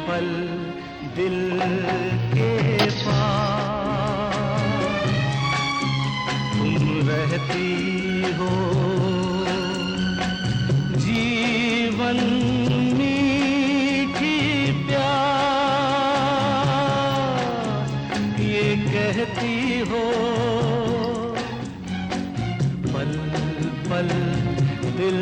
पल दिल के पास तुम रहती हो। जीवन मीठी प्यास ये कहती हो। पल पल दिल